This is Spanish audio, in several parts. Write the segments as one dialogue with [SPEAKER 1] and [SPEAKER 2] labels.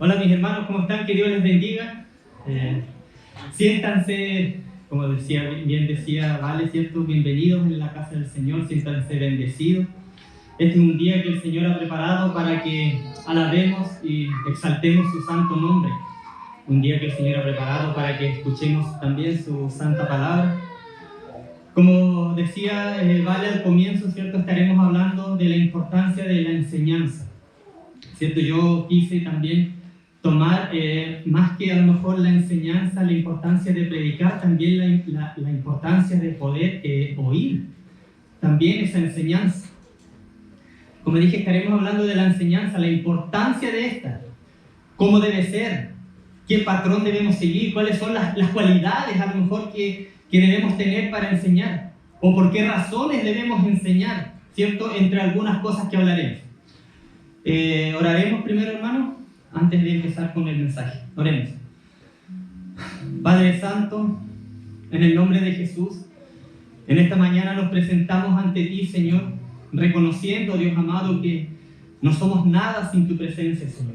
[SPEAKER 1] Hola mis hermanos, ¿cómo están? Que Dios les bendiga. Siéntanse, como bien decía Vale, ¿cierto? Bienvenidos en la casa del Señor, siéntanse bendecidos. Este es un día que el Señor ha preparado para que alabemos y exaltemos su santo nombre. Un día que el Señor ha preparado para que escuchemos también su santa palabra. Como decía Vale al comienzo, ¿cierto? Estaremos hablando de la importancia de la enseñanza, ¿cierto? Yo quise también tomar, más que a lo mejor la enseñanza, la importancia de predicar, también la importancia de poder oír también esa enseñanza. Como dije, estaremos hablando de la enseñanza, la importancia de esta, cómo debe ser, qué patrón debemos seguir, cuáles son las cualidades a lo mejor que debemos tener para enseñar, o por qué razones debemos enseñar, ¿cierto? Entre algunas cosas que hablaremos. Oraremos primero, hermano, antes de empezar con el mensaje. Oremos. Padre Santo, en el nombre de Jesús, en esta mañana nos presentamos ante ti, Señor, reconociendo, Dios amado, que no somos nada sin tu presencia, Señor.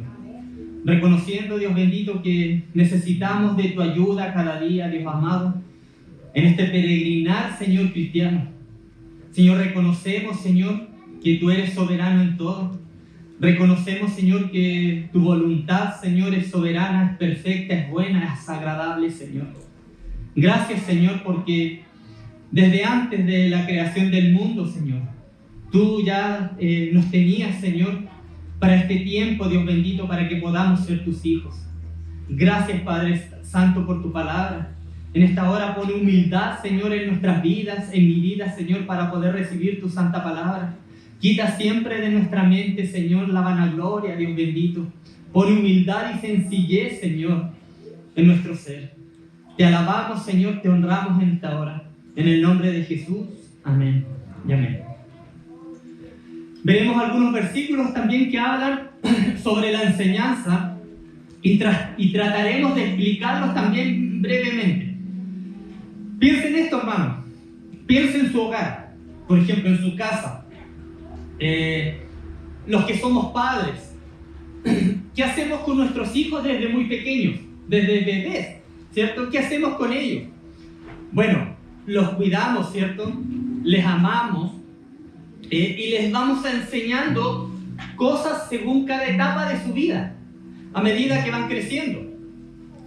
[SPEAKER 1] Reconociendo, Dios bendito, que necesitamos de tu ayuda cada día, Dios amado, en este peregrinar, Señor cristiano. Señor, reconocemos, Señor, que tú eres soberano en todo. Reconocemos, Señor, que tu voluntad, Señor, es soberana, es perfecta, es buena, es agradable, Señor. Gracias, Señor, porque desde antes de la creación del mundo, Señor, tú ya nos tenías, Señor, para este tiempo, Dios bendito, para que podamos ser tus hijos. Gracias, Padre Santo, por tu palabra. En esta hora pone humildad, Señor, en nuestras vidas, en mi vida, Señor, para poder recibir tu santa palabra. Quita siempre de nuestra mente, Señor, la vanagloria, Dios bendito. Pone humildad y sencillez, Señor, en nuestro ser. Te alabamos, Señor, te honramos en esta hora. En el nombre de Jesús. Amén y amén. Veremos algunos versículos también que hablan sobre la enseñanza y trataremos de explicarlos también brevemente. Piensen en esto, hermano. Piensen en su hogar, por ejemplo, en su casa. Los que somos padres, ¿qué hacemos con nuestros hijos desde muy pequeños, desde bebés, ¿cierto? ¿Qué hacemos con ellos? Bueno, los cuidamos, ¿cierto? Les amamos y les vamos enseñando cosas según cada etapa de su vida, a medida que van creciendo.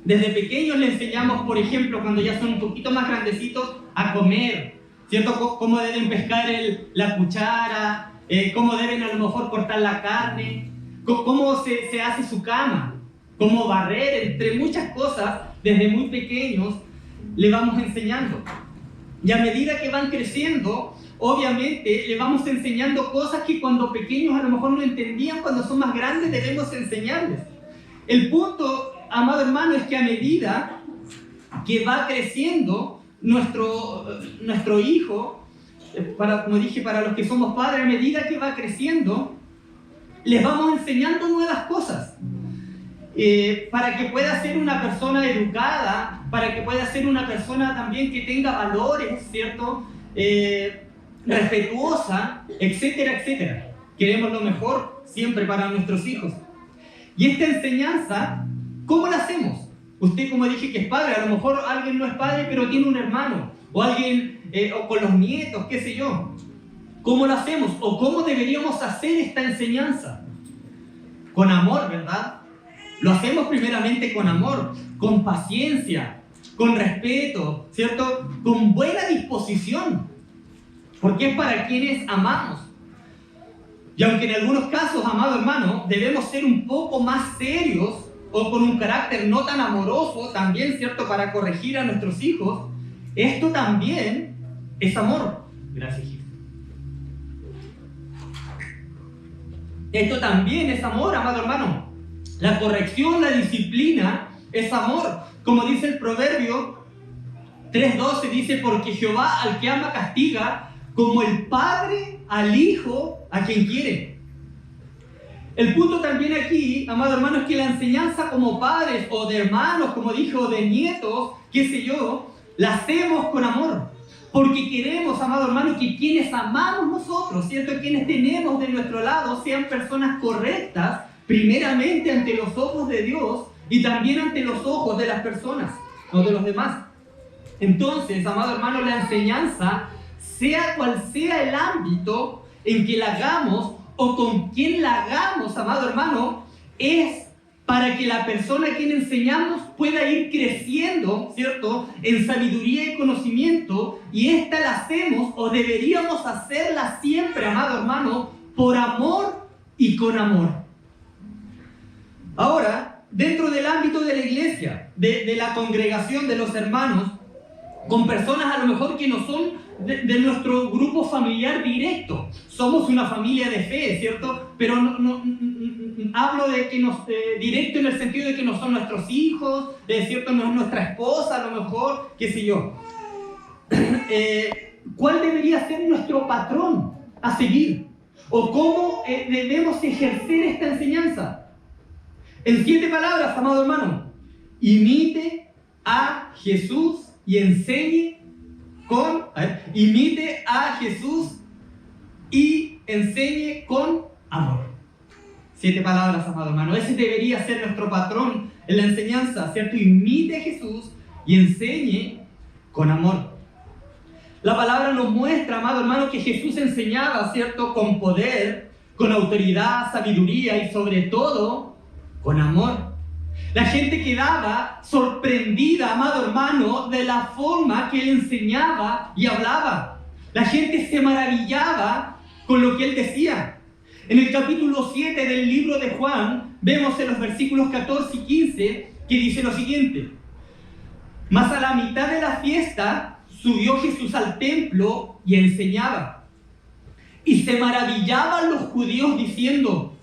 [SPEAKER 1] Desde pequeños les enseñamos, por ejemplo, cuando ya son un poquito más grandecitos, a comer, ¿cierto? Cómo deben pescar la cuchara, cómo deben a lo mejor cortar la carne, cómo se hace su cama, cómo barrer, entre muchas cosas, desde muy pequeños le vamos enseñando. Y a medida que van creciendo, obviamente le vamos enseñando cosas que cuando pequeños a lo mejor no entendían, cuando son más grandes debemos enseñarles. El punto, amado hermano, es que a medida que va creciendo nuestro hijo, como dije, para los que somos padres, a medida que va creciendo, les vamos enseñando nuevas cosas. Para que pueda ser una persona educada, para que pueda ser una persona también que tenga valores, ¿cierto? Respetuosa, etcétera, etcétera. Queremos lo mejor siempre para nuestros hijos. Y esta enseñanza, ¿cómo la hacemos? Usted, como dije, que es padre, a lo mejor alguien no es padre, pero tiene un hermano, o alguien, o con los nietos, qué sé yo. ¿Cómo lo hacemos? ¿O cómo deberíamos hacer esta enseñanza? Con amor, ¿verdad? Lo hacemos primeramente con amor, con paciencia, con respeto, ¿cierto? Con buena disposición, porque es para quienes amamos. Y aunque en algunos casos, amado hermano, debemos ser un poco más serios o con un carácter no tan amoroso, también, ¿cierto? Para corregir a nuestros hijos, esto también es amor. Gracias, hijo. Esto también es amor, amado hermano. La corrección, la disciplina es amor. Como dice el Proverbio 3:12, dice, porque Jehová al que ama castiga, como el padre al hijo a quien quiere. El punto también aquí, amado hermano, es que la enseñanza como padres o de hermanos, como dije, o de nietos, qué sé yo, la hacemos con amor. Porque queremos, amado hermano, que quienes amamos nosotros, ¿cierto? Quienes tenemos de nuestro lado sean personas correctas, primeramente ante los ojos de Dios y también ante los ojos de las personas o de los demás. Entonces, amado hermano, la enseñanza, sea cual sea el ámbito en que la hagamos o con quien la hagamos, amado hermano, es para que la persona a quien enseñamos pueda ir creciendo, ¿cierto?, en sabiduría y conocimiento, y esta la hacemos o deberíamos hacerla siempre, amado hermano, por amor y con amor. Ahora, dentro del ámbito de la iglesia, de la congregación de los hermanos, con personas a lo mejor que no son de nuestro grupo familiar directo. Somos una familia de fe, ¿cierto? Pero hablo de que directo en el sentido de que no son nuestros hijos, ¿cierto? No es nuestra esposa a lo mejor, qué sé yo. ¿Cuál debería ser nuestro patrón a seguir? ¿O cómo debemos ejercer esta enseñanza? En 7 palabras, amado hermano: imite a Jesús y enseñe imite a Jesús y enseñe con amor. 7 palabras, amado hermano. Ese debería ser nuestro patrón en la enseñanza, ¿cierto? Imite a Jesús y enseñe con amor. La palabra nos muestra, amado hermano, que Jesús enseñaba, ¿cierto?, con poder, con autoridad, sabiduría y sobre todo con amor. La gente quedaba sorprendida, amado hermano, de la forma que él enseñaba y hablaba. La gente se maravillaba con lo que él decía. En el capítulo 7 del libro de Juan, vemos en los versículos 14 y 15 que dice lo siguiente: mas a la mitad de la fiesta subió Jesús al templo y enseñaba. Y se maravillaban los judíos diciendo: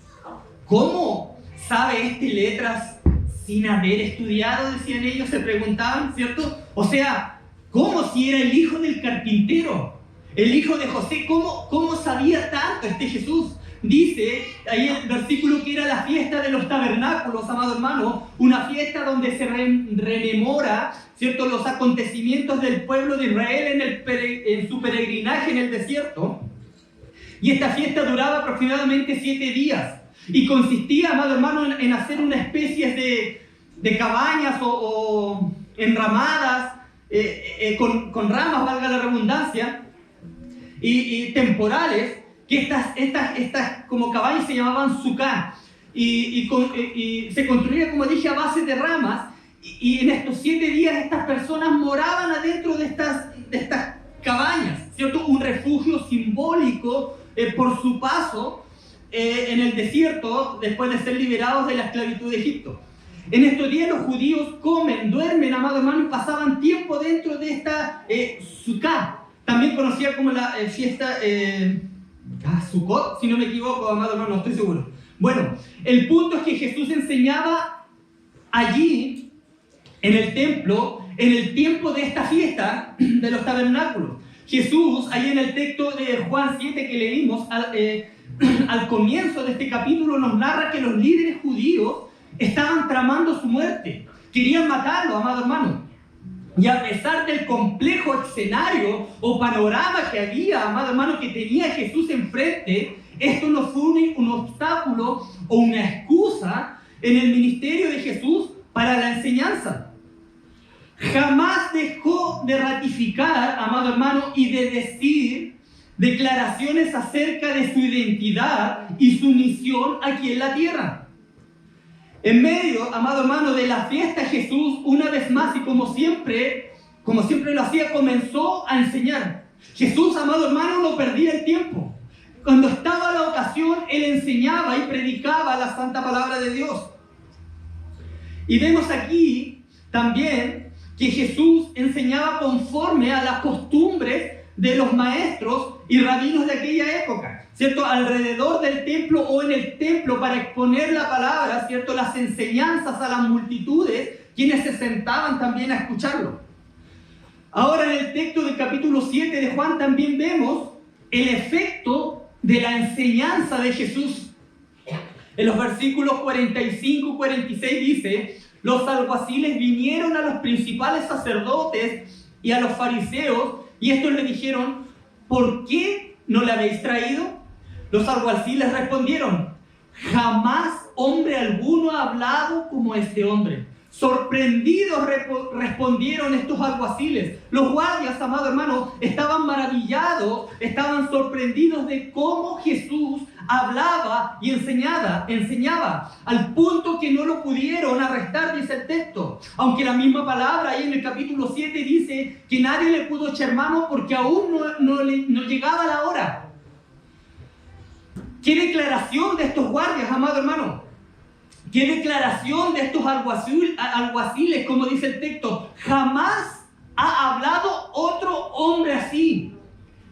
[SPEAKER 1] ¿cómo sabe este letras sin haber estudiado? Decían ellos, se preguntaban, ¿cierto? O sea, ¿cómo si era el hijo del carpintero, el hijo de José? ¿Cómo sabía tanto este Jesús? Dice ahí el versículo que era la fiesta de los tabernáculos, amado hermano, una fiesta donde se rememora, ¿cierto?, los acontecimientos del pueblo de Israel en su peregrinaje en el desierto. Y esta fiesta duraba aproximadamente 7 días. Y consistía, amado hermano, en hacer una especie de cabañas o enramadas, con ramas, valga la redundancia, y temporales, que estas como cabañas se llamaban sucá. Y se construía, como dije, a base de ramas. Y en estos 7 días estas personas moraban adentro de estas cabañas, ¿cierto? Un refugio simbólico por su paso en el desierto después de ser liberados de la esclavitud de Egipto. En estos días los judíos comen, duermen, amado hermano, y pasaban tiempo dentro de esta sukkah, también conocida como la fiesta Sukkot, si no me equivoco, amado hermano, no estoy seguro. Bueno, el punto es que Jesús enseñaba allí en el templo en el tiempo de esta fiesta de los tabernáculos. Jesús, ahí en el texto de Juan 7 que leímos al comienzo de este capítulo, nos narra que los líderes judíos estaban tramando su muerte. Querían matarlo, amado hermano. Y a pesar del complejo escenario o panorama que había, amado hermano, que tenía Jesús enfrente, esto no fue un obstáculo o una excusa en el ministerio de Jesús para la enseñanza. Jamás dejó de ratificar, amado hermano, y de decir declaraciones acerca de su identidad y su misión aquí en la tierra. En medio, amado hermano, de la fiesta, Jesús, una vez más y como siempre lo hacía, comenzó a enseñar. Jesús, amado hermano, no perdía el tiempo. Cuando estaba la ocasión, Él enseñaba y predicaba la santa palabra de Dios. Y vemos aquí también que Jesús enseñaba conforme a las costumbres de los maestros y rabinos de aquella época, ¿cierto? Alrededor del templo o en el templo para exponer la palabra, ¿cierto? Las enseñanzas a las multitudes, quienes se sentaban también a escucharlo. Ahora en el texto del capítulo 7 de Juan también vemos el efecto de la enseñanza de Jesús. En los versículos 45 y 46 dice: los alguaciles vinieron a los principales sacerdotes y a los fariseos, y estos le dijeron: ¿por qué no le habéis traído? Los alguaciles respondieron: jamás hombre alguno ha hablado como este hombre. Sorprendidos respondieron estos alguaciles. Los guardias, amado hermano, estaban maravillados, estaban sorprendidos de cómo Jesús hablaba y enseñaba, al punto que no lo pudieron arrestar, dice el texto. Aunque la misma palabra ahí en el capítulo 7 dice que nadie le pudo echar mano porque aún no llegaba la hora. ¿Qué declaración de estos guardias, amado hermano? ¿Qué declaración de estos alguaciles, como dice el texto? Jamás ha hablado otro hombre así.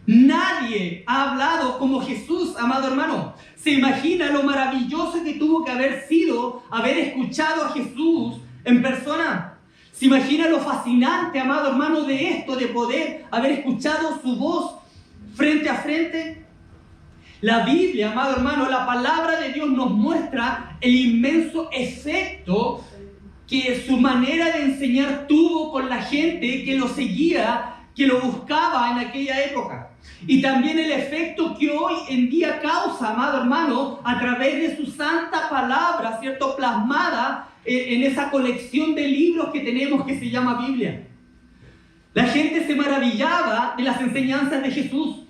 [SPEAKER 1] Nadie ha hablado como Jesús, amado hermano. ¿Se imagina lo maravilloso que tuvo que haber sido haber escuchado a Jesús en persona? ¿Se imagina lo fascinante, amado hermano, de esto, de poder haber escuchado su voz frente a frente? La Biblia, amado hermano, la palabra de Dios nos muestra el inmenso efecto que su manera de enseñar tuvo con la gente que lo seguía, que lo buscaba en aquella época. Y también el efecto que hoy en día causa, amado hermano, a través de su santa palabra, ¿cierto? Plasmada en esa colección de libros que tenemos que se llama Biblia. La gente se maravillaba de las enseñanzas de Jesús.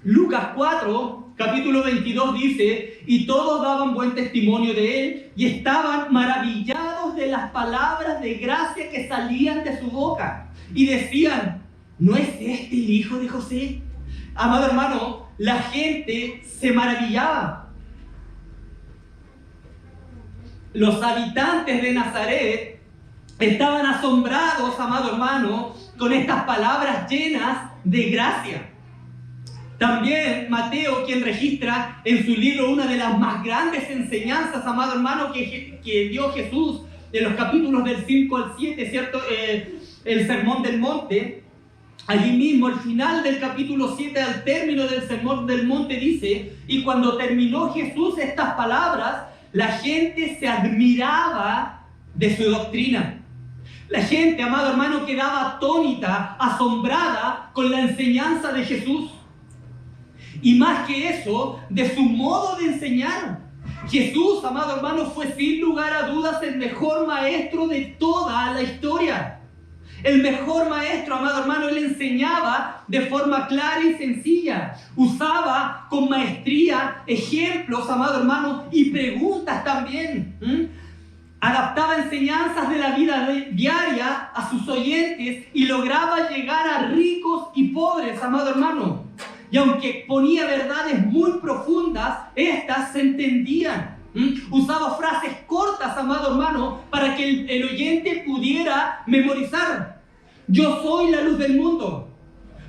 [SPEAKER 1] Lucas 4, capítulo 22 dice, y todos daban buen testimonio de él y estaban maravillados de las palabras de gracia que salían de su boca. Y decían, ¿no es este el hijo de José? Amado hermano, la gente se maravillaba. Los habitantes de Nazaret estaban asombrados, amado hermano, con estas palabras llenas de gracia. También Mateo, quien registra en su libro una de las más grandes enseñanzas, amado hermano, que dio Jesús en los capítulos del 5 al 7, ¿cierto? El Sermón del Monte. Allí mismo, al final del capítulo 7, al término del Sermón del Monte, dice, y cuando terminó Jesús estas palabras, la gente se admiraba de su doctrina. La gente, amado hermano, quedaba atónita, asombrada con la enseñanza de Jesús. Y más que eso, de su modo de enseñar. Jesús, amado hermano, fue sin lugar a dudas el mejor maestro de toda la historia. El mejor maestro, amado hermano, él enseñaba de forma clara y sencilla. Usaba con maestría ejemplos, amado hermano, y preguntas también. Adaptaba enseñanzas de la vida diaria a sus oyentes y lograba llegar a ricos y pobres, amado hermano. Y aunque ponía verdades muy profundas, estas se entendían. Usaba frases cortas, amado hermano, para que el oyente pudiera memorizar. Yo soy la luz del mundo.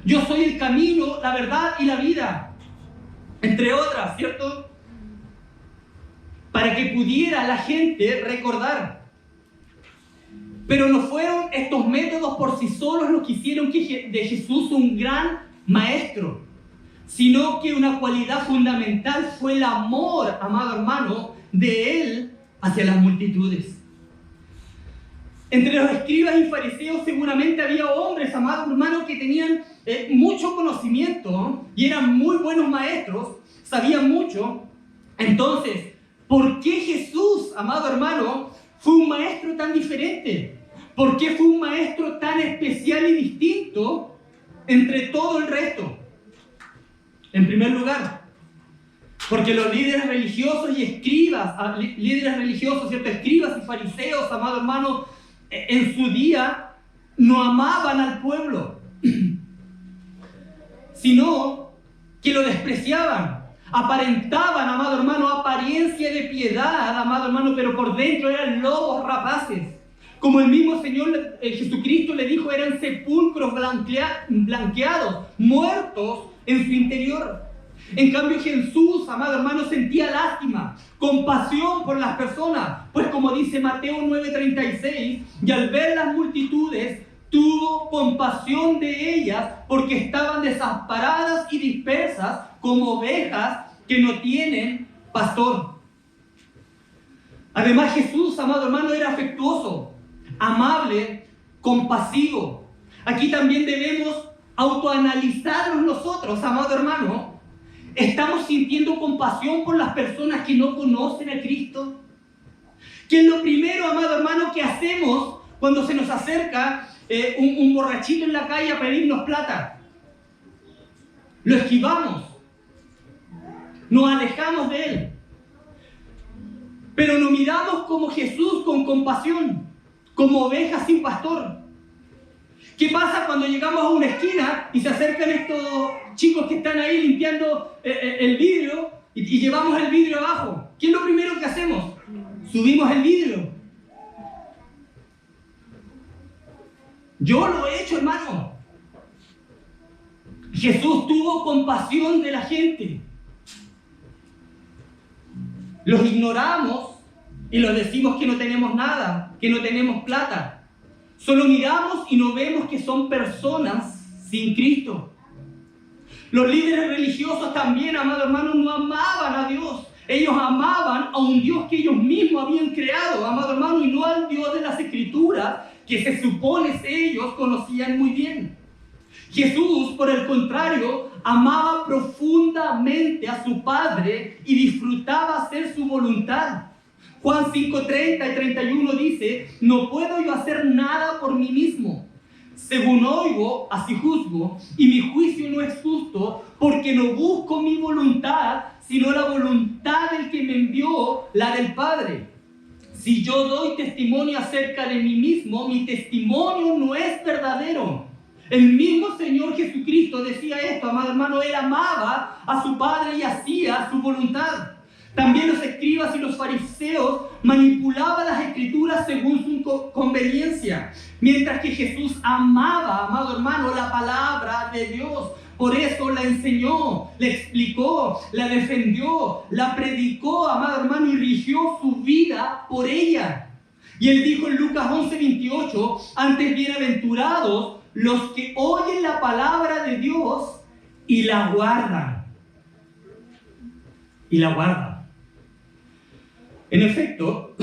[SPEAKER 1] Yo soy el camino, la verdad y la vida. Entre otras, ¿cierto? Para que pudiera la gente recordar. Pero no fueron estos métodos por sí solos los que hicieron de Jesús un gran maestro, sino que una cualidad fundamental fue el amor, amado hermano, de él hacia las multitudes. Entre los escribas y fariseos seguramente había hombres, amado hermano, que tenían mucho conocimiento y eran muy buenos maestros, sabían mucho. Entonces, ¿por qué Jesús, amado hermano, fue un maestro tan diferente? ¿Por qué fue un maestro tan especial y distinto entre todo el resto? En primer lugar, porque los líderes religiosos y escribas, ¿cierto? Escribas y fariseos, amado hermano, en su día no amaban al pueblo, sino que lo despreciaban. Aparentaban, amado hermano, apariencia de piedad, amado hermano, pero por dentro eran lobos rapaces. Como el mismo Señor Jesucristo le dijo, eran sepulcros blanqueados, muertos en su interior. En cambio Jesús, amado hermano, sentía lástima, compasión por las personas, pues como dice Mateo 9:36, y al ver las multitudes tuvo compasión de ellas porque estaban desamparadas y dispersas como ovejas que no tienen pastor. Además Jesús, amado hermano, era afectuoso, amable, compasivo. Aquí también debemos autoanalizarnos nosotros, amado hermano, ¿Estamos sintiendo compasión por las personas que no conocen a Cristo? ¿Qué es lo primero, amado hermano, que hacemos cuando se nos acerca un borrachito en la calle a pedirnos plata? Lo esquivamos. Nos alejamos de él. Pero nos miramos como Jesús con compasión, como ovejas sin pastor. ¿Qué pasa cuando llegamos a una esquina y se acercan estos chicos que están ahí limpiando el vidrio y llevamos el vidrio abajo? ¿Qué es lo primero que hacemos? Subimos el vidrio. Yo lo he hecho, hermano. Jesús tuvo compasión de la gente. Los ignoramos y los decimos que no tenemos nada, que no tenemos plata. Solo miramos y no vemos que son personas sin Cristo. Los líderes religiosos también, amado hermano, no amaban a Dios. Ellos amaban a un Dios que ellos mismos habían creado, amado hermano, y no al Dios de las Escrituras, que se supone ellos conocían muy bien. Jesús, por el contrario, amaba profundamente a su Padre y disfrutaba hacer su voluntad. Juan 5:30 y 31 dice: no puedo yo hacer nada por mí mismo. Según oigo, así juzgo, y mi juicio no es justo, porque no busco mi voluntad, sino la voluntad del que me envió, la del Padre. Si yo doy testimonio acerca de mí mismo, mi testimonio no es verdadero. El mismo Señor Jesucristo decía esto, amado hermano. Él amaba a su Padre y hacía su voluntad. También los escribas y los fariseos manipulaban las Escrituras según su conveniencia, mientras que Jesús amaba, amado hermano, la palabra de Dios. Por eso la enseñó, la explicó, la defendió, la predicó, amado hermano, y rigió su vida por ella. Y él dijo en Lucas 11:28, antes bienaventurados los que oyen la palabra de Dios y la guardan. Y la guardan. En efecto,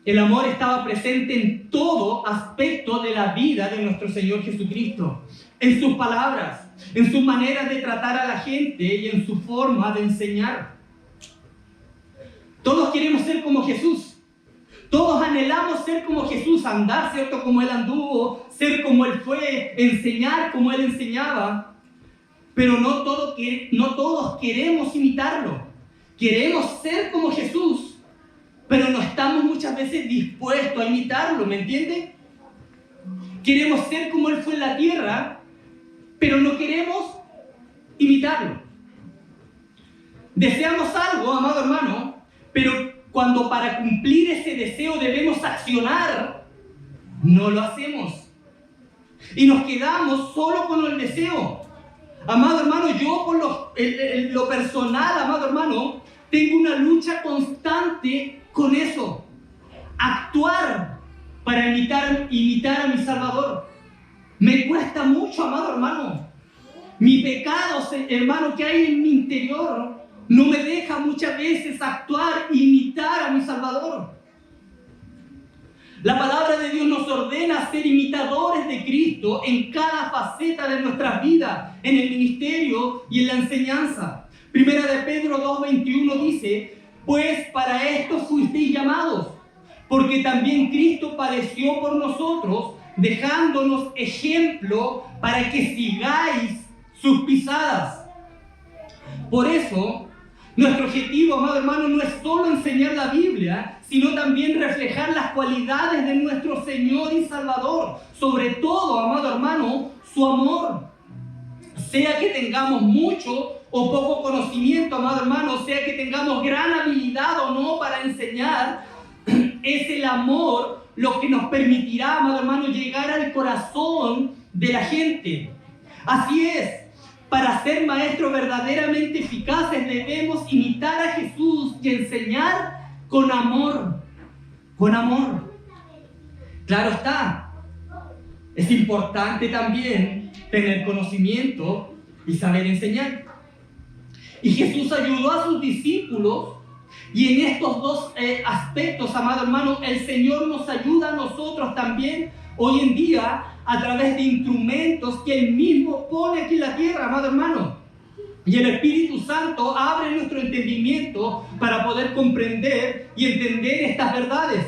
[SPEAKER 1] el amor estaba presente en todo aspecto de la vida de nuestro Señor Jesucristo. En sus palabras, en su manera de tratar a la gente y en su forma de enseñar. Todos queremos ser como Jesús. Todos anhelamos ser como Jesús, andar, ¿cierto?, como Él anduvo, ser como Él fue, enseñar como Él enseñaba. Pero no todos queremos imitarlo. Queremos ser como Jesús, pero no estamos muchas veces dispuestos a imitarlo, ¿me entiende? Queremos ser como Él fue en la tierra, pero no queremos imitarlo. Deseamos algo, amado hermano, pero cuando para cumplir ese deseo debemos accionar, no lo hacemos. Y nos quedamos solo con el deseo. Amado hermano, yo por lo personal, amado hermano, tengo una lucha constante con eso. Actuar para imitar a mi Salvador. Me cuesta mucho, amado hermano. Mi pecado, hermano, que hay en mi interior no me deja muchas veces actuar e imitar a mi Salvador. La palabra de Dios nos ordena ser imitadores de Cristo en cada faceta de nuestras vidas, en el ministerio y en la enseñanza. Primera de Pedro 2:21 dice: pues para esto fuisteis llamados, porque también Cristo padeció por nosotros, dejándonos ejemplo para que sigáis sus pisadas. Por eso, nuestro objetivo, amado hermano, no es solo enseñar la Biblia, sino también reflejar las cualidades de nuestro Señor y Salvador. Sobre todo, amado hermano, su amor. Sea que tengamos mucho o poco conocimiento, amado hermano, sea que tengamos gran habilidad o no para enseñar, es el amor lo que nos permitirá, amado hermano, llegar al corazón de la gente. Así es. Para ser maestros verdaderamente eficaces debemos imitar a Jesús y enseñar con amor. Con amor. Claro está. Es importante también tener conocimiento y saber enseñar. Y Jesús ayudó a sus discípulos. Y en estos dos aspectos, amado hermano, el Señor nos ayuda a nosotros también hoy en día a través de instrumentos que Él mismo pone aquí en la tierra, amado hermano. Y el Espíritu Santo abre nuestro entendimiento para poder comprender y entender estas verdades.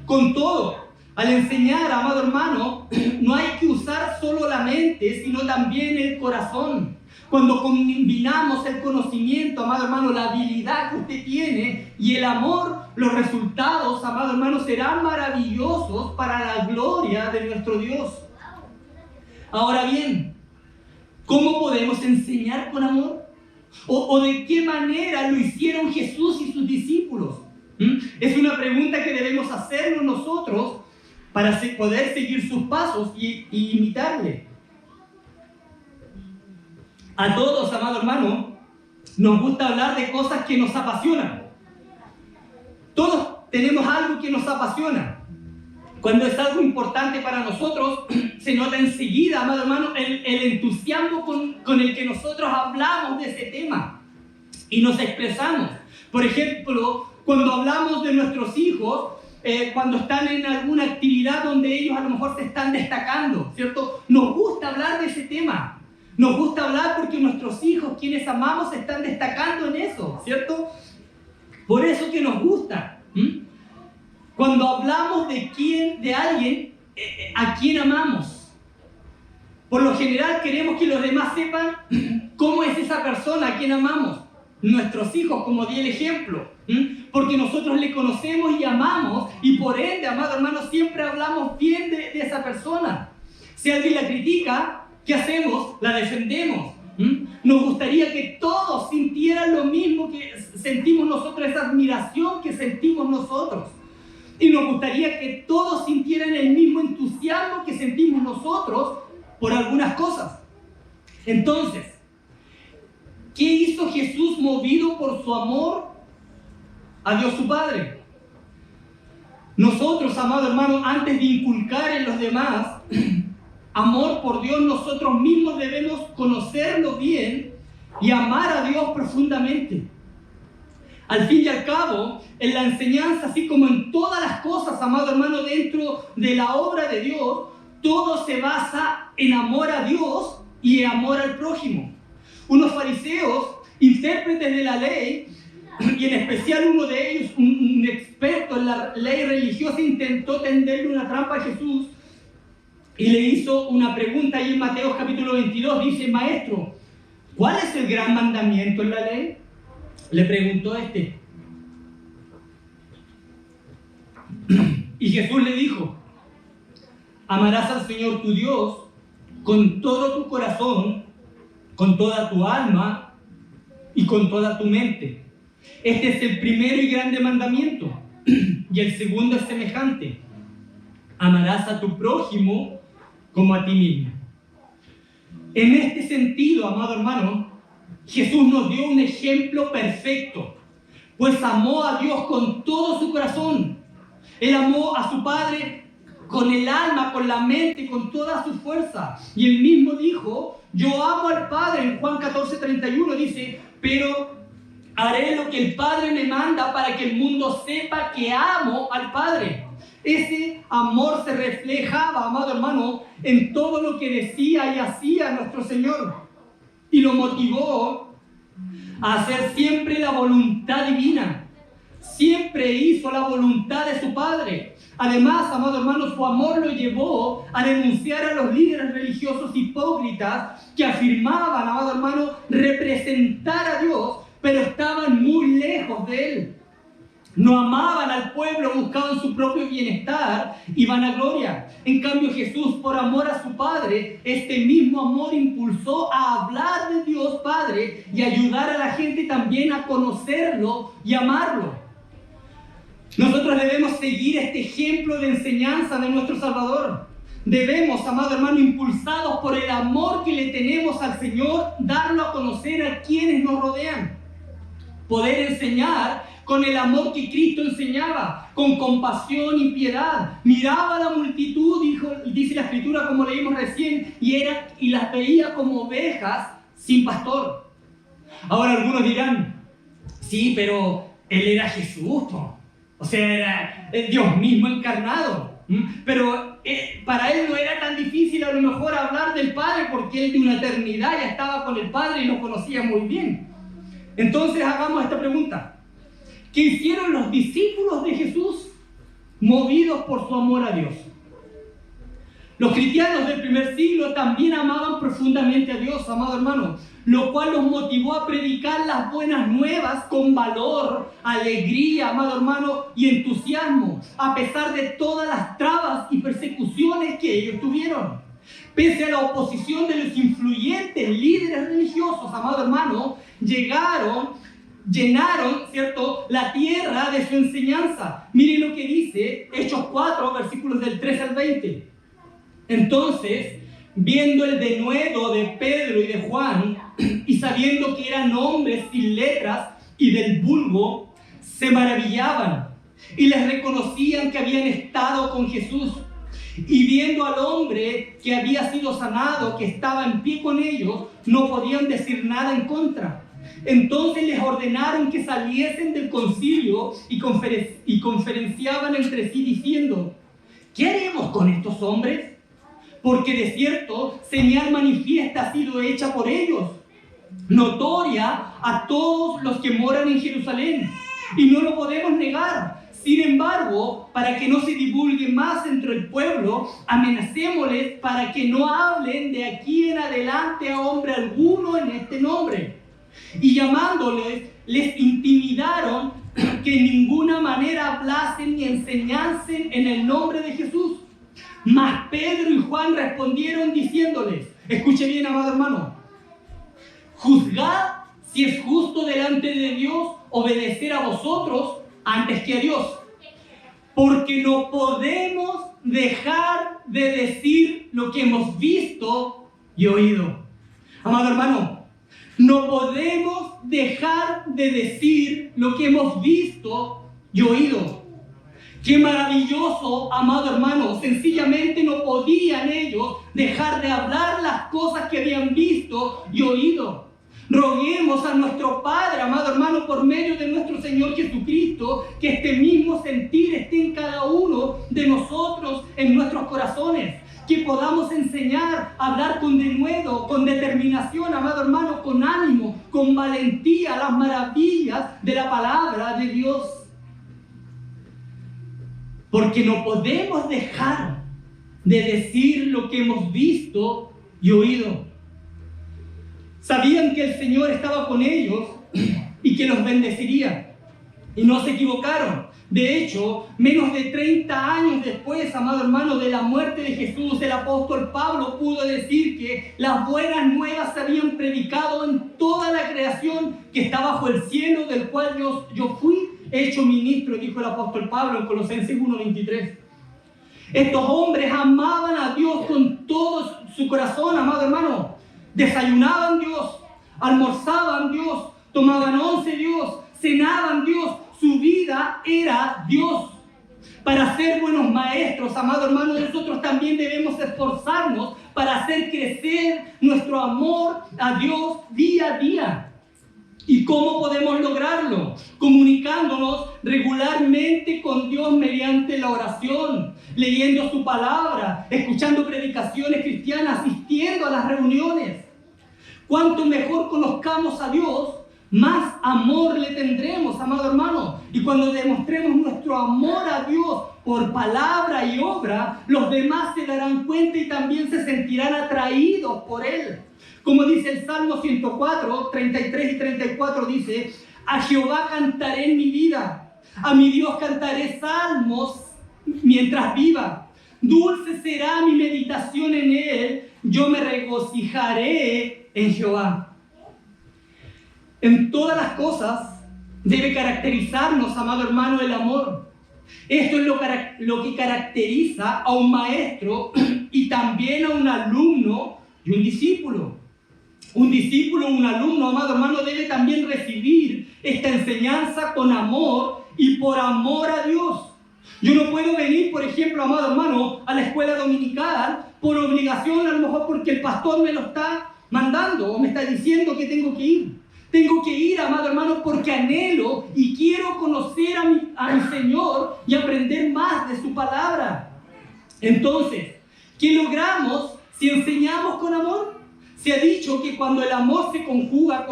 [SPEAKER 1] Con todo, al enseñar, amado hermano, no hay que usar solo la mente, sino también el corazón. Cuando combinamos el conocimiento, amado hermano, la habilidad que usted tiene y el amor, los resultados, amado hermano, serán maravillosos para la gloria de nuestro Dios. Ahora bien, ¿cómo podemos enseñar con amor? ¿O de qué manera lo hicieron Jesús y sus discípulos? Es una pregunta que debemos hacernos nosotros para poder seguir sus pasos y imitarle. A todos, amado hermano, nos gusta hablar de cosas que nos apasionan. Todos tenemos algo que nos apasiona. Cuando es algo importante para nosotros, se nota enseguida, amado hermano, el entusiasmo con el que nosotros hablamos de ese tema y nos expresamos. Por ejemplo, cuando hablamos de nuestros hijos, cuando están en alguna actividad donde ellos a lo mejor se están destacando, ¿cierto? Nos gusta hablar de ese tema. Nos gusta hablar porque nuestros hijos, quienes amamos, se están destacando en eso, ¿cierto? Por eso que nos gusta. Cuando hablamos de alguien, a quien amamos, por lo general queremos que los demás sepan cómo es esa persona a quien amamos. Nuestros hijos, como di el ejemplo, porque nosotros le conocemos y amamos, y por ende, amado hermano, siempre hablamos bien de esa persona. Si alguien la critica, ¿qué hacemos? La defendemos. Nos gustaría que todos sintieran lo mismo que sentimos nosotros, esa admiración que sentimos nosotros. Y nos gustaría que todos sintieran el mismo entusiasmo que sentimos nosotros por algunas cosas. Entonces, ¿qué hizo Jesús movido por su amor a Dios su Padre? Nosotros, amado hermano, antes de inculcar en los demás amor por Dios, nosotros mismos debemos conocerlo bien y amar a Dios profundamente. Al fin y al cabo, en la enseñanza, así como en todas las cosas, amado hermano, dentro de la obra de Dios, todo se basa en amor a Dios y en amor al prójimo. Unos fariseos, intérpretes de la ley, y en especial uno de ellos, un experto en la ley religiosa, intentó tenderle una trampa a Jesús y le hizo una pregunta ahí en Mateo capítulo 22. Dice: Maestro, ¿cuál es el gran mandamiento en la ley? Le preguntó este. Y Jesús le dijo: amarás al Señor tu Dios con todo tu corazón, con toda tu alma y con toda tu mente. Este es el primero y grande mandamiento. Y el segundo es semejante: amarás a tu prójimo como a ti mismo. En este sentido, amado hermano, Jesús nos dio un ejemplo perfecto, pues amó a Dios con todo su corazón. Él amó a su Padre con el alma, con la mente, con toda su fuerza. Y él mismo dijo: yo amo al Padre. En Juan 14:31 dice: pero haré lo que el Padre me manda para que el mundo sepa que amo al Padre. Ese amor se reflejaba, amado hermano, en todo lo que decía y hacía nuestro Señor. Y lo motivó a hacer siempre la voluntad divina. Siempre hizo la voluntad de su Padre. Además, amado hermano, su amor lo llevó a denunciar a los líderes religiosos hipócritas que afirmaban, amado hermano, representar a Dios, pero estaban muy lejos de Él. No amaban al pueblo, buscaban su propio bienestar y vanagloria. En cambio, Jesús, por amor a su Padre, este mismo amor impulsó a hablar de Dios Padre y ayudar a la gente también a conocerlo y amarlo. Nosotros debemos seguir este ejemplo de enseñanza de nuestro Salvador. Debemos, amado hermano, impulsados por el amor que le tenemos al Señor, darlo a conocer a quienes nos rodean. Poder enseñar con el amor que Cristo enseñaba, con compasión y piedad. Miraba a la multitud, dice la Escritura, como leímos recién, y las veía como ovejas sin pastor. Ahora algunos dirán: sí, pero Él era Jesús, ¿no? O sea, era Dios mismo encarnado. Pero para él no era tan difícil a lo mejor hablar del Padre, porque él de una eternidad ya estaba con el Padre y lo conocía muy bien. Entonces hagamos esta pregunta: ¿qué hicieron los discípulos de Jesús movidos por su amor a Dios? Los cristianos del primer siglo también amaban profundamente a Dios, amado hermano, lo cual los motivó a predicar las buenas nuevas con valor, alegría, amado hermano, y entusiasmo, a pesar de todas las trabas y persecuciones que ellos tuvieron. Pese a la oposición de los influyentes líderes religiosos, amado hermano, llenaron, ¿cierto?, la tierra de su enseñanza. Miren lo que dice Hechos 4, versículos del 13 al 20. Entonces, viendo el denuedo de Pedro y de Juan, y sabiendo que eran hombres sin letras y del vulgo, se maravillaban y les reconocían que habían estado con Jesús. Y viendo al hombre que había sido sanado, que estaba en pie con ellos, no podían decir nada en contra. Entonces les ordenaron que saliesen del concilio y conferenciaban entre sí diciendo: ¿qué haremos con estos hombres? Porque de cierto, señal manifiesta ha sido hecha por ellos, notoria a todos los que moran en Jerusalén, y no lo podemos negar. Sin embargo, para que no se divulgue más entre el pueblo, amenacémosles para que no hablen de aquí en adelante a hombre alguno en este nombre. Y llamándoles, les intimidaron que en ninguna manera hablasen ni enseñasen en el nombre de Jesús. Mas Pedro y Juan respondieron diciéndoles, escuche bien, amado hermano, juzgad si es justo delante de Dios obedecer a vosotros antes que a Dios, porque no podemos dejar de decir lo que hemos visto y oído. Amado hermano, no podemos dejar de decir lo que hemos visto y oído. ¡Qué maravilloso, amado hermano! Sencillamente no podían ellos dejar de hablar las cosas que habían visto y oído. Roguemos a nuestro Padre, amado hermano, por medio de nuestro Señor Jesucristo, que este mismo sentir esté en cada uno de nosotros, en nuestros corazones. Que podamos enseñar, hablar con denuedo, con determinación, amado hermano, con ánimo, con valentía, las maravillas de la palabra de Dios. Porque no podemos dejar de decir lo que hemos visto y oído. Sabían que el Señor estaba con ellos y que los bendeciría. Y no se equivocaron. De hecho, menos de 30 años después, amado hermano, de la muerte de Jesús, el apóstol Pablo pudo decir que las buenas nuevas se habían predicado en toda la creación que está bajo el cielo, del cual yo fui hecho ministro, dijo el apóstol Pablo en Colosenses 1:23. Estos hombres amaban a Dios con todo su corazón, amado hermano. Desayunaban Dios, almorzaban Dios, tomaban once Dios, cenaban Dios. Su vida era Dios. Para ser buenos maestros, amado hermano, nosotros también debemos esforzarnos para hacer crecer nuestro amor a Dios día a día. ¿Y cómo podemos lograrlo? Comunicándonos regularmente con Dios mediante la oración, leyendo su palabra, escuchando predicaciones cristianas, asistiendo a las reuniones. Cuanto mejor conozcamos a Dios, más amor le tendremos, amado hermano. Y cuando demostremos nuestro amor a Dios por palabra y obra, los demás se darán cuenta y también se sentirán atraídos por Él. Como dice el Salmo 104, 33 y 34, dice: a Jehová cantaré en mi vida, a mi Dios cantaré salmos mientras viva. Dulce será mi meditación en Él, yo me regocijaré en Jehová. En todas las cosas debe caracterizarnos, amado hermano, el amor. Esto es lo que caracteriza a un maestro y también a un alumno y un discípulo. Un discípulo, un alumno, amado hermano, debe también recibir esta enseñanza con amor y por amor a Dios. Yo no puedo venir, por ejemplo, amado hermano, a la escuela dominical por obligación, a lo mejor porque el pastor me lo está mandando o me está diciendo que tengo que ir. Tengo que ir, amado hermano, porque anhelo y quiero conocer a mi Señor y aprender más de su palabra. Entonces, ¿qué logramos si enseñamos con amor? Se ha dicho que cuando el amor se conjuga,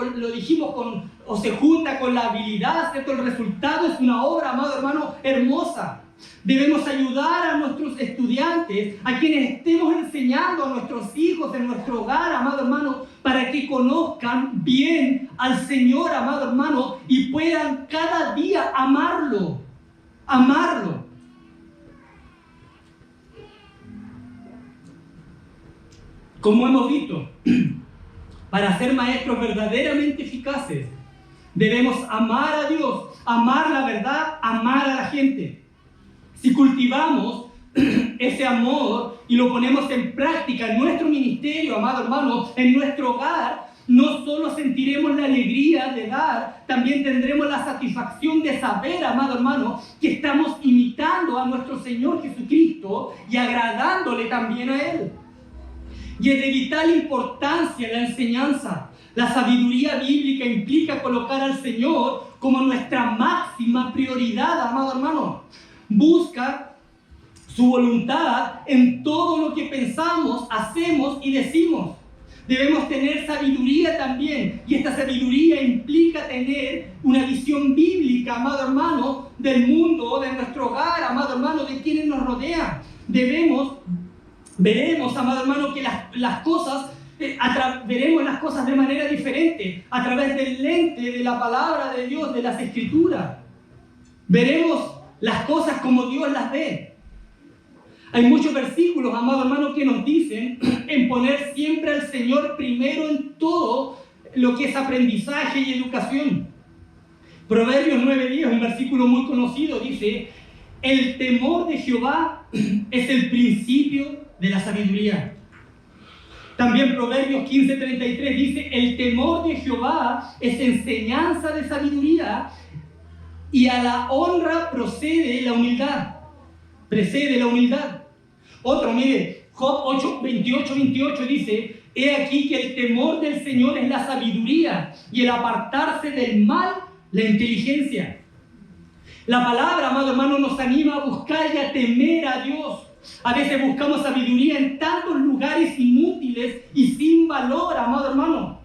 [SPEAKER 1] o se junta con la habilidad, ¿cierto? El resultado es una obra, amado hermano, hermosa. Debemos ayudar a nuestros estudiantes, a quienes estemos enseñando, a nuestros hijos en nuestro hogar, amado hermano, para que conozcan bien al Señor, amado hermano, y puedan cada día amarlo. Amarlo. Como hemos visto, para ser maestros verdaderamente eficaces, debemos amar a Dios, amar la verdad, amar a la gente. Si cultivamos ese amor y lo ponemos en práctica en nuestro ministerio, amado hermano, en nuestro hogar, no solo sentiremos la alegría de dar, también tendremos la satisfacción de saber, amado hermano, que estamos imitando a nuestro Señor Jesucristo y agradándole también a Él. Y es de vital importancia la enseñanza. La sabiduría bíblica implica colocar al Señor como nuestra máxima prioridad, amado hermano. Busca su voluntad en todo lo que pensamos, hacemos y decimos. Debemos tener sabiduría también, y esta sabiduría implica tener una visión bíblica, amado hermano, del mundo, de nuestro hogar, amado hermano, de quienes nos rodean. Veremos, amado hermano, que las cosas, veremos las cosas de manera diferente, a través del lente de la palabra de Dios, de las Escrituras. Veremos las cosas como Dios las ve. Hay muchos versículos, amado hermano, que nos dicen en poner siempre al Señor primero en todo lo que es aprendizaje y educación. Proverbios 9:10, un versículo muy conocido, dice: el temor de Jehová es el principio de la sabiduría. También Proverbios 15:33 dice: el temor de Jehová es enseñanza de sabiduría, y a la honra precede la humildad. Otro, mire, Job 28 dice: he aquí que el temor del Señor es la sabiduría, y el apartarse del mal, la inteligencia. La palabra, amado hermano, nos anima a buscar y a temer a Dios. A veces buscamos sabiduría en tantos lugares inútiles y sin valor, amado hermano.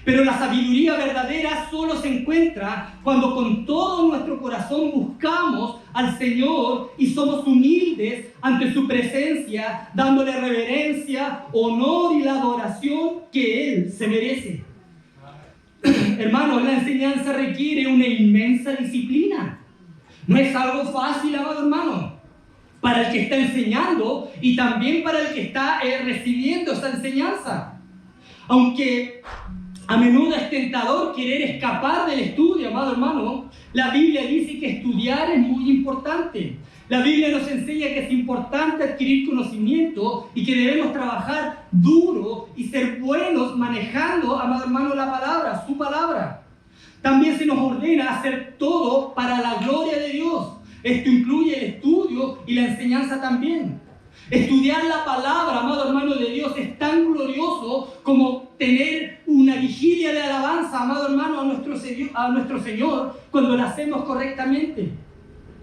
[SPEAKER 1] Pero la sabiduría verdadera solo se encuentra cuando con todo nuestro corazón buscamos al Señor y somos humildes ante su presencia, dándole reverencia, honor y la adoración que Él se merece. Hermanos, la enseñanza requiere una inmensa disciplina. No es algo fácil, amado hermano, para el que está enseñando y también para el que está recibiendo esta enseñanza. Aunque a menudo es tentador querer escapar del estudio, amado hermano, la Biblia dice que estudiar es muy importante. La Biblia nos enseña que es importante adquirir conocimiento y que debemos trabajar duro y ser buenos manejando, amado hermano, la palabra, su palabra. También se nos ordena hacer todo para la gloria de Dios. Esto incluye el estudio y la enseñanza también. Estudiar la palabra, amado hermano de Dios, es tan glorioso como tener una vigilia de alabanza, amado hermano, a nuestro Señor cuando la hacemos correctamente.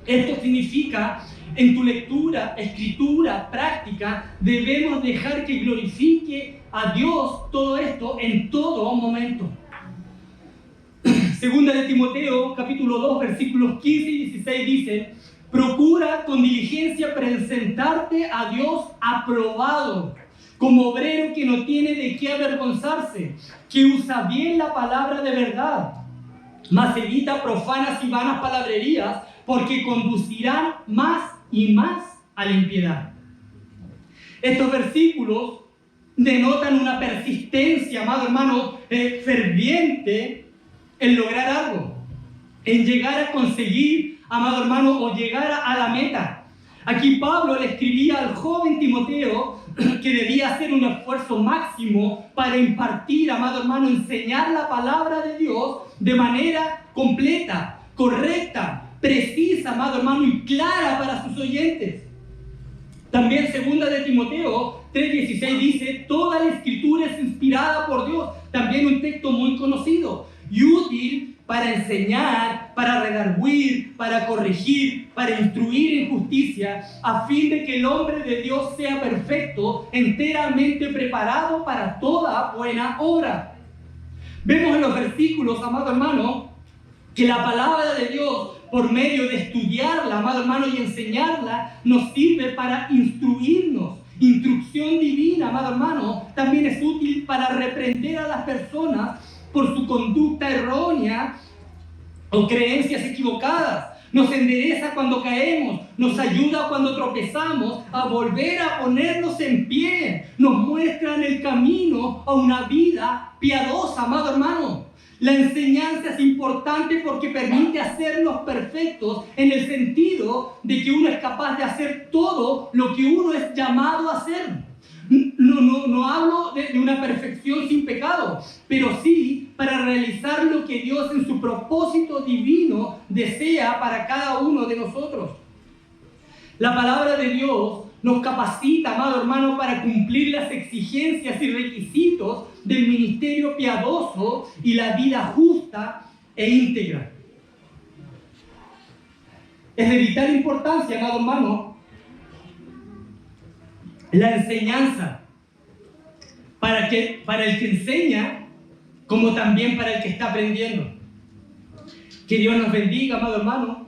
[SPEAKER 1] Esto significa, en tu lectura, escritura, práctica, debemos dejar que glorifique a Dios todo esto en todo momento. Segunda de Timoteo, capítulo 2, versículos 15 y 16 dice: procura con diligencia presentarte a Dios aprobado, como obrero que no tiene de qué avergonzarse, que usa bien la palabra de verdad, mas evita profanas y vanas palabrerías, porque conducirán más y más a la impiedad. Estos versículos denotan una persistencia, amado hermano, ferviente en lograr algo, en llegar a conseguir, amado hermano, o llegar a la meta. Aquí Pablo le escribía al joven Timoteo que debía hacer un esfuerzo máximo para impartir, amado hermano, enseñar la palabra de Dios de manera completa, correcta, precisa, amado hermano, y clara para sus oyentes. También segunda de Timoteo 3:16 dice: toda la escritura es inspirada por Dios. También un texto muy conocido. y útil para enseñar, para redarguir, para corregir, para instruir en justicia, a fin de que el hombre de Dios sea perfecto, enteramente preparado para toda buena obra. Vemos en los versículos, amado hermano, que la palabra de Dios, por medio de estudiarla, amado hermano, y enseñarla, nos sirve para instruirnos. Instrucción divina, amado hermano, también es útil para reprender a las personas por su conducta errónea o creencias equivocadas. Nos endereza cuando caemos, nos ayuda cuando tropezamos a volver a ponernos en pie, nos muestra en el camino a una vida piadosa, amado hermano. La enseñanza es importante porque permite hacernos perfectos en el sentido de que uno es capaz de hacer todo lo que uno es llamado a hacer. No hablo de una perfección sin pecado, pero sí para realizar lo que Dios en su propósito divino desea para cada uno de nosotros. La palabra de Dios nos capacita, amado hermano, para cumplir las exigencias y requisitos del ministerio piadoso y la vida justa e íntegra. Es de vital importancia, amado hermano, la enseñanza para el que enseña, como también para el que está aprendiendo. Que Dios nos bendiga, amado hermano,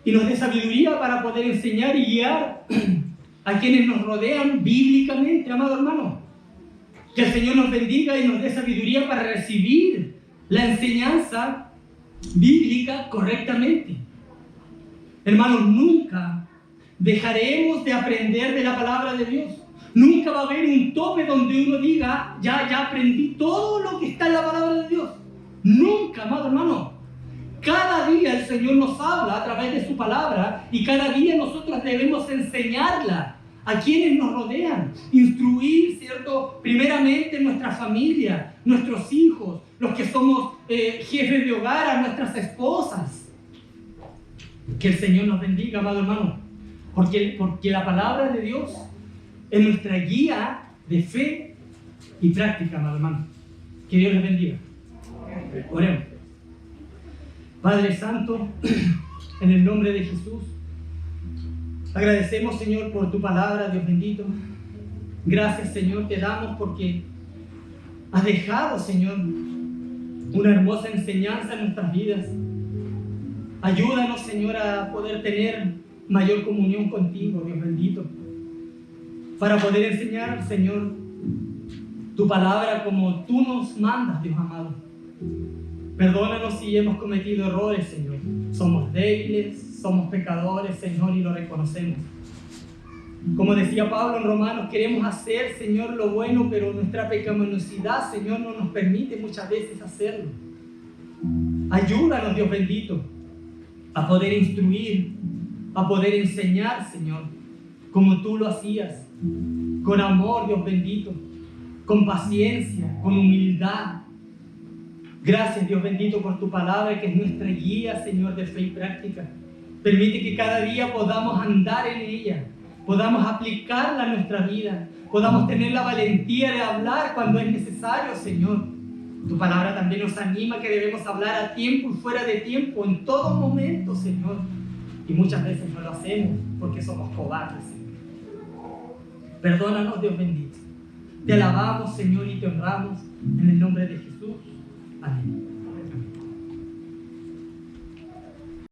[SPEAKER 1] y nos dé sabiduría para poder enseñar y guiar a quienes nos rodean bíblicamente, amado hermano. Que el Señor nos bendiga y nos dé sabiduría para recibir la enseñanza bíblica correctamente. Hermanos, nunca dejaremos de aprender de la palabra de Dios. Nunca va a haber un tope donde uno diga, ya aprendí todo lo que está en la palabra de Dios. Nunca, amado hermano. Cada día el Señor nos habla a través de su palabra y cada día nosotros debemos enseñarla a quienes nos rodean, instruir, ¿cierto? Primeramente nuestra familia, nuestros hijos, los que somos jefes de hogar, a nuestras esposas. Que el Señor nos bendiga, amado hermano, porque la palabra de Dios es nuestra guía de fe y práctica, amado hermano. Que Dios les bendiga. Oremos. Padre Santo, en el nombre de Jesús, agradecemos, Señor, por tu palabra, Dios bendito. Gracias, Señor, te damos porque has dejado, Señor, una hermosa enseñanza en nuestras vidas. Ayúdanos, Señor, a poder tener mayor comunión contigo, Dios bendito, para poder enseñar, Señor, tu palabra como tú nos mandas, Dios amado. Perdónanos si hemos cometido errores, Señor. Somos débiles, somos pecadores, Señor, y lo reconocemos. Como decía Pablo en Romanos, queremos hacer, Señor, lo bueno, pero nuestra pecaminosidad, Señor, no nos permite muchas veces hacerlo. Ayúdanos, Dios bendito, a poder instruir, a poder enseñar, Señor, como tú lo hacías, con amor, Dios bendito, con paciencia, con humildad. Gracias, Dios bendito, por tu palabra, que es nuestra guía, Señor, de fe y práctica. Permite que cada día podamos andar en ella, podamos aplicarla a nuestra vida, podamos tener la valentía de hablar cuando es necesario, Señor. Tu palabra también nos anima que debemos hablar a tiempo y fuera de tiempo, en todo momento, Señor. Y muchas veces no lo hacemos porque somos cobardes, Señor. Perdónanos, Dios bendito. Te alabamos, Señor, y te honramos en el nombre de Jesús. Amén.